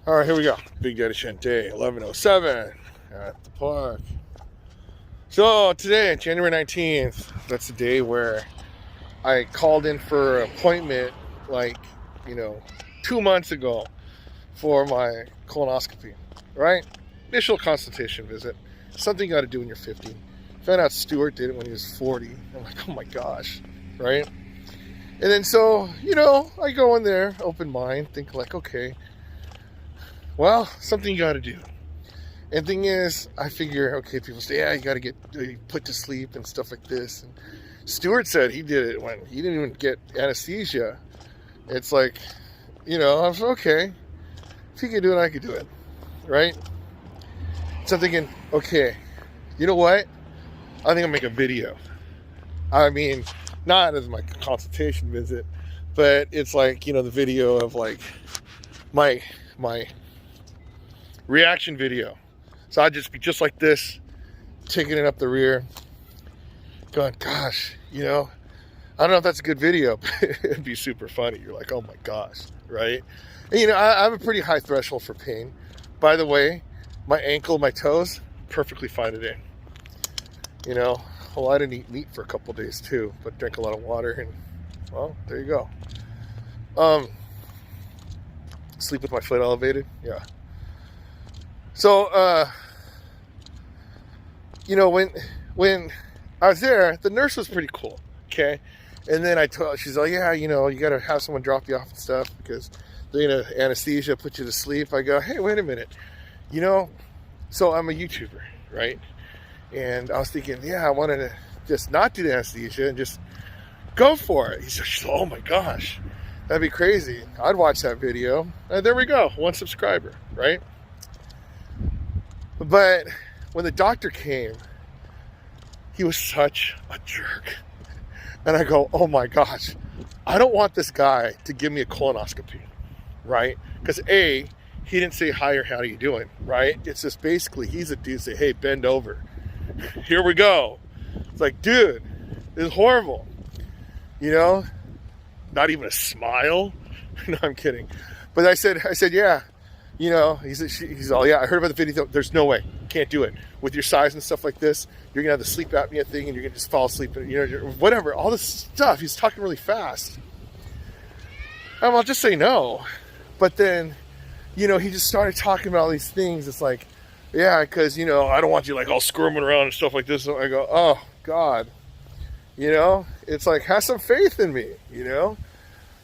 All right, here we go. Big Daddy Shante, 11:07 at the park. So today, January 19th, that's the day where I called in for an appointment, 2 months ago for my colonoscopy, right? Initial consultation visit. Something you got to do when you're 50. Found out Stuart did it when he was 40. I'm like, oh my gosh, right? And then so, I go in there, open mind, think like, okay, well, something you got to do. And thing is, I figure, okay, people say, yeah, you got to get put to sleep and stuff like this. And Stuart said he did it when he didn't even get anesthesia. It's like, I was okay. If he could do it, I could do it, right? So I'm thinking, okay, you know what? I think I'll make a video. I mean, not as my consultation visit, but it's like, the video of like my reaction video. So I'd just be just like this, taking it up the rear, going, gosh, I don't know if that's a good video, but it'd be super funny. You're like, oh my gosh, right? And I have a pretty high threshold for pain. By the way, my ankle, my toes, perfectly fine today. Well, I didn't eat meat for a couple days too, but drank a lot of water, and well, there you go. Sleep with my foot elevated, yeah. So, when I was there, the nurse was pretty cool, okay? And then I told her, she's like, yeah, you got to have someone drop you off and stuff because they're going to anesthesia, put you to sleep. I go, hey, wait a minute. So I'm a YouTuber, right? And I was thinking, yeah, I wanted to just not do the anesthesia and just go for it. She's like, oh my gosh, that'd be crazy. I'd watch that video. And there we go, 1 subscriber, right? But when the doctor came, he was such a jerk. And I go, oh my gosh, I don't want this guy to give me a colonoscopy, right? Because A, he didn't say, hi, or how are you doing, right? It's just basically, he's a dude, say, hey, bend over. Here we go. It's like, dude, this is horrible. Not even a smile. No, I'm kidding. But I said, yeah. He's all, yeah, I heard about the video. There's no way. Can't do it. With your size and stuff like this, you're going to have the sleep apnea thing and you're going to just fall asleep. And, whatever. All this stuff. He's talking really fast. I'll just say no. But then, he just started talking about all these things. It's like, yeah, because, I don't want you like all squirming around and stuff like this. So I go, oh, God. It's like, have some faith in me,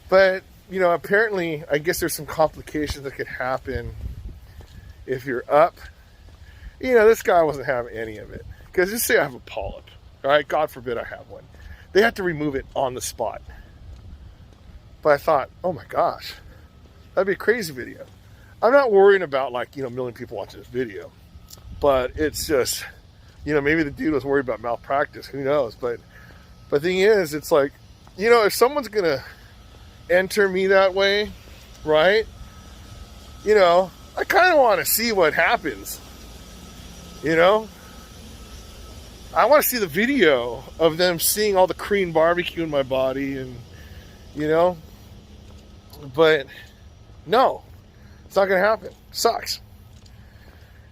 But, apparently, I guess there's some complications that could happen if you're up. This guy wasn't having any of it. Because just say I have a polyp, all right? God forbid I have one. They have to remove it on the spot. But I thought, oh my gosh, that'd be a crazy video. I'm not worrying about a million people watching this video. But it's just, maybe the dude was worried about malpractice. Who knows? But the thing is, it's like, if someone's going to enter me that way, right? I kind of want to see what happens. I want to see the video of them seeing all the Korean barbecue in my body and, but no, it's not going to happen. Sucks.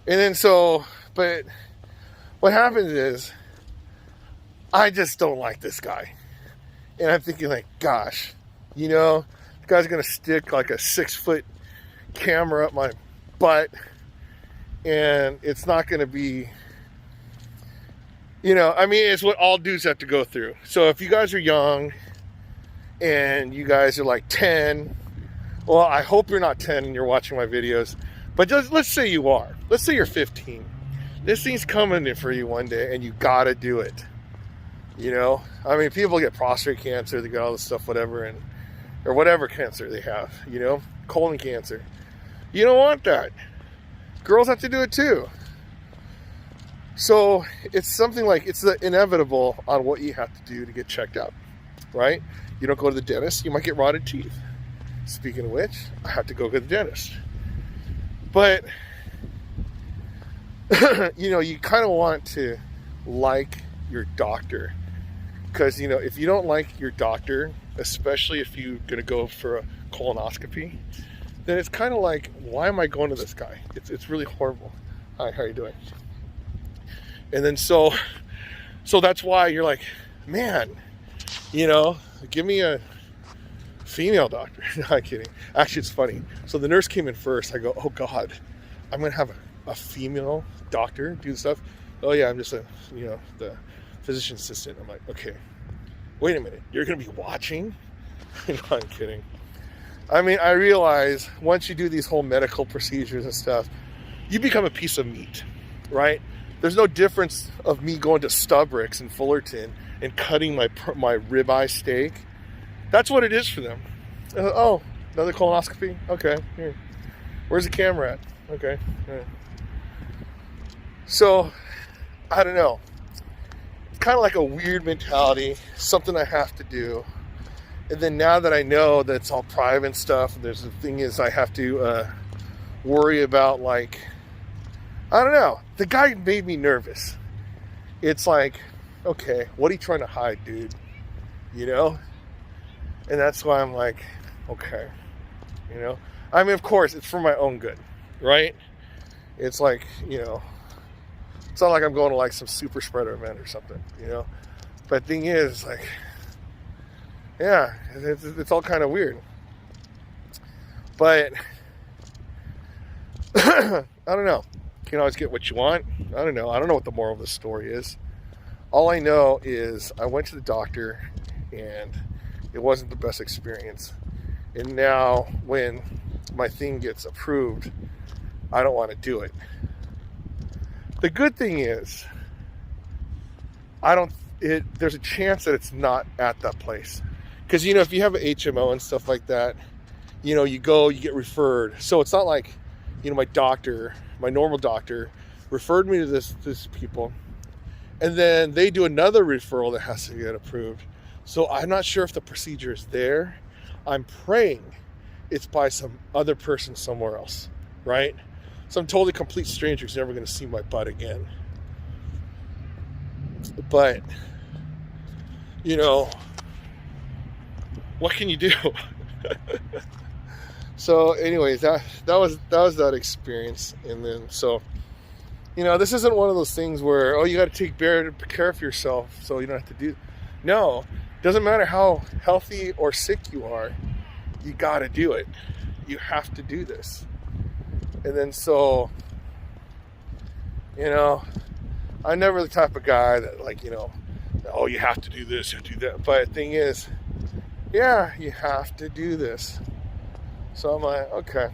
And then but what happens is I just don't like this guy. And I'm thinking like, gosh, the guy's going to stick like a 6-foot camera up my butt. And it's not going to be, it's what all dudes have to go through. So if you guys are young and you guys are like 10, well, I hope you're not 10 and you're watching my videos. But let's say you are. Let's say you're 15. This thing's coming in for you one day and you got to do it. People get prostate cancer, they get all this stuff, whatever, or whatever cancer they have, colon cancer. You don't want that. Girls have to do it too. So it's something like, it's the inevitable on what you have to do to get checked out, right? You don't go to the dentist, you might get rotted teeth. Speaking of which, I have to go to the dentist. But, you kind of want to like your doctor. Because, if you don't like your doctor, especially if you're going to go for a colonoscopy, then it's kind of like, why am I going to this guy? It's really horrible. Hi, how are you doing? And then so that's why you're like, man, give me a female doctor. No, I'm kidding. Actually, it's funny. So the nurse came in first. I go, oh God, I'm going to have a female doctor do the stuff. Oh yeah, I'm just the physician assistant. I'm like, okay, wait a minute. You're going to be watching? No, I'm kidding. I mean, I realize once you do these whole medical procedures and stuff, you become a piece of meat, right? There's no difference of me going to Stubricks in Fullerton and cutting my ribeye steak. That's what it is for them. Oh, another colonoscopy? Okay, here. Where's the camera at? Okay. Yeah. So, I don't know. It's kind of like a weird mentality, something I have to do. And then now that I know that it's all private stuff, and the thing is I have to worry about, like, I don't know. The guy made me nervous. It's like, okay, what are you trying to hide, dude? And that's why I'm like, okay, I mean, of course, it's for my own good, right? It's like, it's not like I'm going to like some super spreader event or something, But thing is, like, yeah, it's all kind of weird. But I don't know. You can always get what you want. I don't know. I don't know what the moral of the story is. All I know is I went to the doctor and it wasn't the best experience. And now when my thing gets approved, I don't want to do it. The good thing is, there's a chance that it's not at that place. Because, if you have an HMO and stuff like that, you go, you get referred. So it's not like, my normal doctor referred me to this people. And then they do another referral that has to get approved. So I'm not sure if the procedure is there. I'm praying it's by some other person somewhere else, right? Some totally complete stranger who's never going to see my butt again. But, what can you do? So anyways, that was that experience. And then, so, this isn't one of those things where, oh, you got to take care of yourself so you don't have to do. No, doesn't matter how healthy or sick you are, you got to do it. You have to do this. And then, so, I'm never the type of guy that, like, oh, you have to do this, you have to do that. But the thing is, yeah, you have to do this. So I'm like, okay,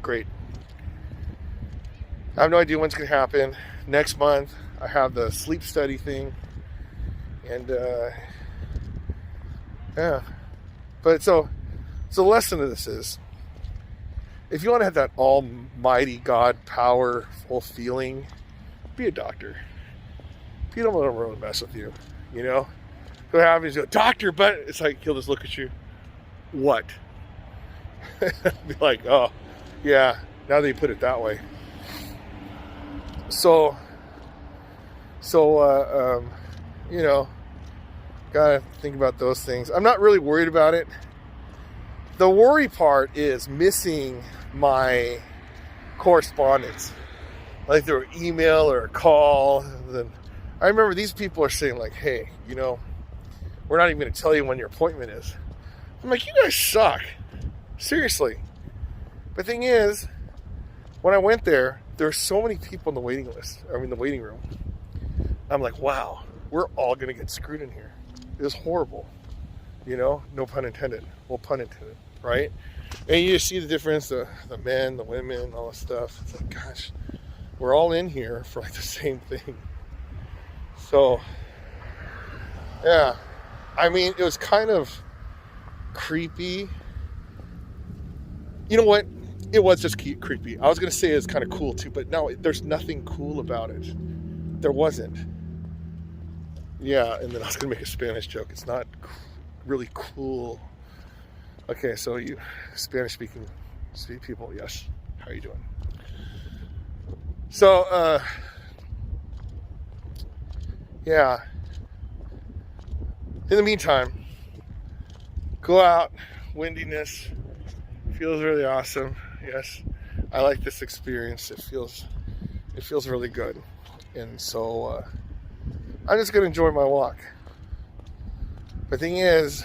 great. I have no idea when it's going to happen. Next month, I have the sleep study thing. And, yeah. But so the lesson of this is, if you want to have that almighty God powerful feeling, be a doctor. People don't want to mess with you, What happens? You go, doctor, but it's like, he'll just look at you. What? Be like, oh, yeah, now that you put it that way. So, gotta think about those things. I'm not really worried about it. The worry part is missing my correspondence, like through an email or a call. Then I remember these people are saying, like, hey, we're not even going to tell you when your appointment is. I'm like, you guys suck. Seriously. The thing is, when I went there were so many people in the waiting room. I'm like, wow, we're all going to get screwed in here. It was horrible. No pun intended. Well, pun intended, right? And you just see the difference, the men, the women, all this stuff. It's like, gosh, we're all in here for like the same thing. So, yeah. I mean, it was kind of creepy. You know what? It was just creepy. I was going to say it's kind of cool too, but no, there's nothing cool about it. There wasn't. Yeah, and then I was going to make a Spanish joke. It's not really cool. Okay, so you Spanish-speaking people, yes. How are you doing? So, yeah. In the meantime, go out, windiness. If Feels really awesome. Yes, I like this experience. It feels really good, and so I'm just gonna enjoy my walk. The thing is,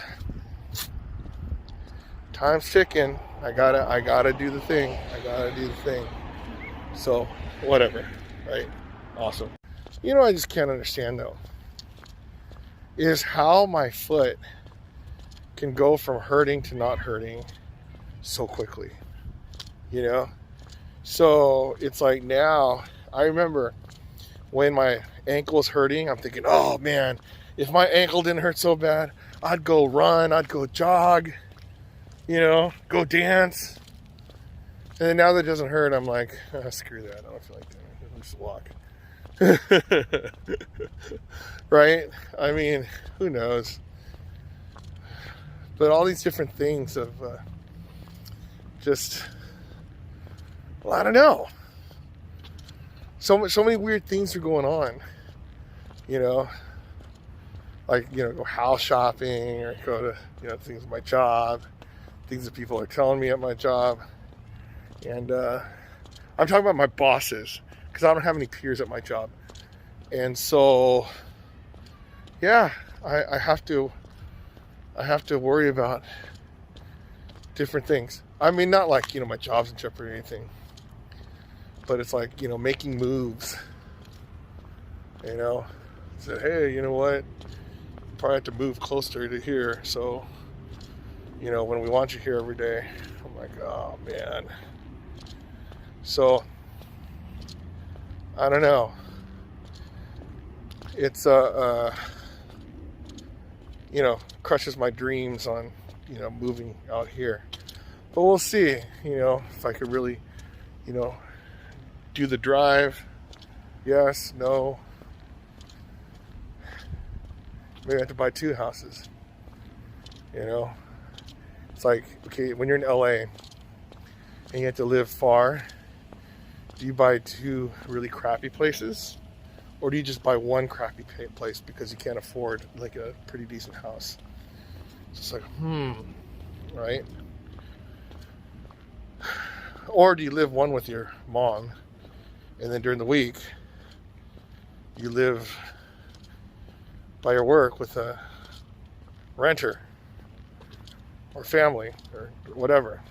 time's ticking. I gotta do the thing. So whatever, right? Awesome. You know, I just can't understand though, is how my foot can go from hurting to not hurting so quickly. You know, so it's like now. I remember when my ankle was hurting, I'm thinking, oh man, if my ankle didn't hurt so bad, I'd go run, I'd go jog, you know, go dance. And then now that it doesn't hurt, I'm like, oh, screw that. I don't feel like doing it. I'll just walk. Right? I mean, who knows? But all these different things of just, well, I don't know. So many weird things are going on, you know, like, you know, go house shopping or go to, you know, things at my job, things that people are telling me at my job. And I'm talking about my bosses, because I don't have any peers at my job. And so, yeah, I have to worry about different things. I mean, not like, you know, my job's in jeopardy or anything. But it's like, you know, making moves, you know, said, hey, you know what, probably have to move closer to here. So, you know, when we want you here every day, I'm like, oh man. So, I don't know. It's, you know, crushes my dreams on, you know, moving out here. But we'll see, you know, if I could really, you know, do the drive. Yes, no. Maybe I have to buy 2 houses. You know? It's like, okay, when you're in LA and you have to live far, do you buy 2 really crappy places? Or do you just buy 1 crappy place because you can't afford like a pretty decent house? It's just like, right? Or do you live one with your mom, and then during the week, you live by your work with a renter or family or whatever.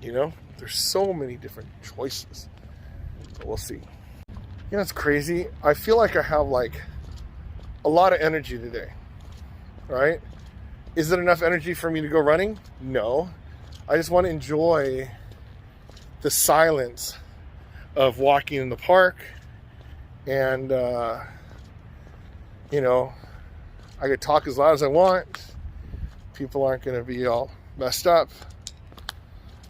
You know, there's so many different choices. But we'll see. You know, it's crazy. I feel like I have like a lot of energy today, right? Is it enough energy for me to go running? No. I just want to enjoy the silence of walking in the park, and you know, I could talk as loud as I want. People aren't going to be all messed up,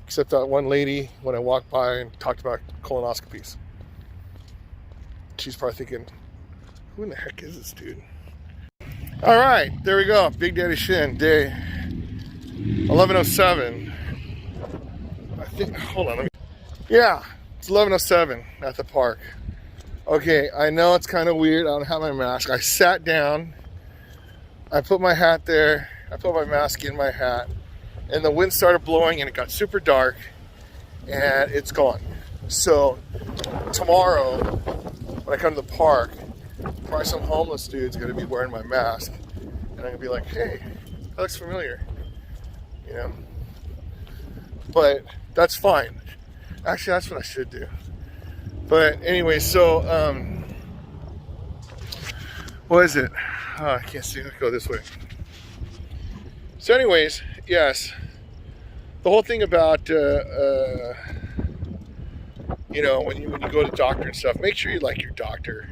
except that one lady when I walked by and talked about colonoscopies. She's probably thinking, who in the heck is this dude? All right, there we go. Big Daddy Shin, day 11:07. I think, hold on, yeah, it's 11:07 at the park. Okay, I know it's kind of weird. I don't have my mask. I sat down. I put my hat there. I put my mask in my hat. And the wind started blowing and it got super dark. And it's gone. So tomorrow, when I come to the park, probably some homeless dude's going to be wearing my mask. And I'm going to be like, hey, that looks familiar. You know? But that's fine. Actually, that's what I should do. But anyway, so, what is it? Oh, I can't see. Let's go this way. So anyways, yes, the whole thing about, you know, when you go to the doctor and stuff, make sure you like your doctor,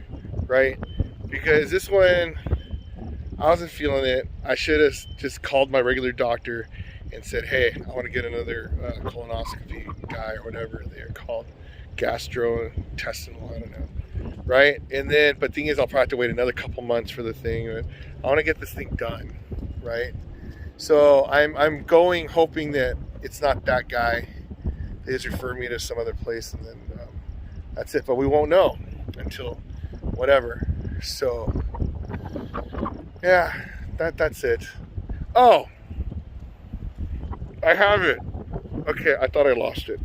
right? Because this one, I wasn't feeling it. I should have just called my regular doctor and said, hey, I want to get another colonoscopy guy or whatever they're called. Gastrointestinal, I don't know, right? And then, but the thing is, I'll probably have to wait another couple months for the thing. But I want to get this thing done, right? So I'm going hoping that it's not that guy. They just refer me to some other place, and then that's it. But we won't know until whatever. So yeah, that's it. Oh, I have it. Okay, I thought I lost it.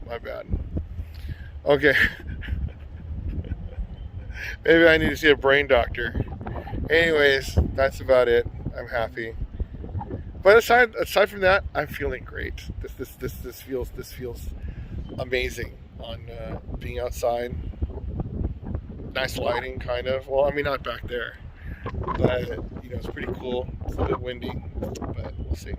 My bad. Okay. Maybe I need to see a brain doctor. Anyways, that's about it. I'm happy. But aside from that, I'm feeling great. This feels amazing on being outside. Nice lighting, kind of. Well, I mean, not back there, but it's pretty cool. It's a bit windy, but we'll see.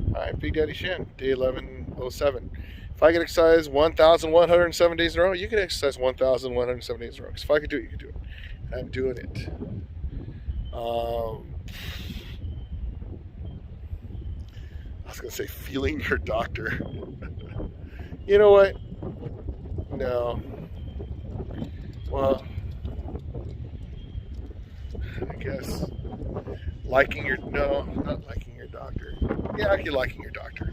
All right, Big Daddy Shan, day 1107. If I can exercise 1,107 days in a row, you can exercise 1,107 days in a row. Because if I could do it, you could do it. I'm doing it. I was going to say feeling your doctor. You know what? No. Well, I guess liking your, no, not liking your doctor. Yeah, actually liking your doctor.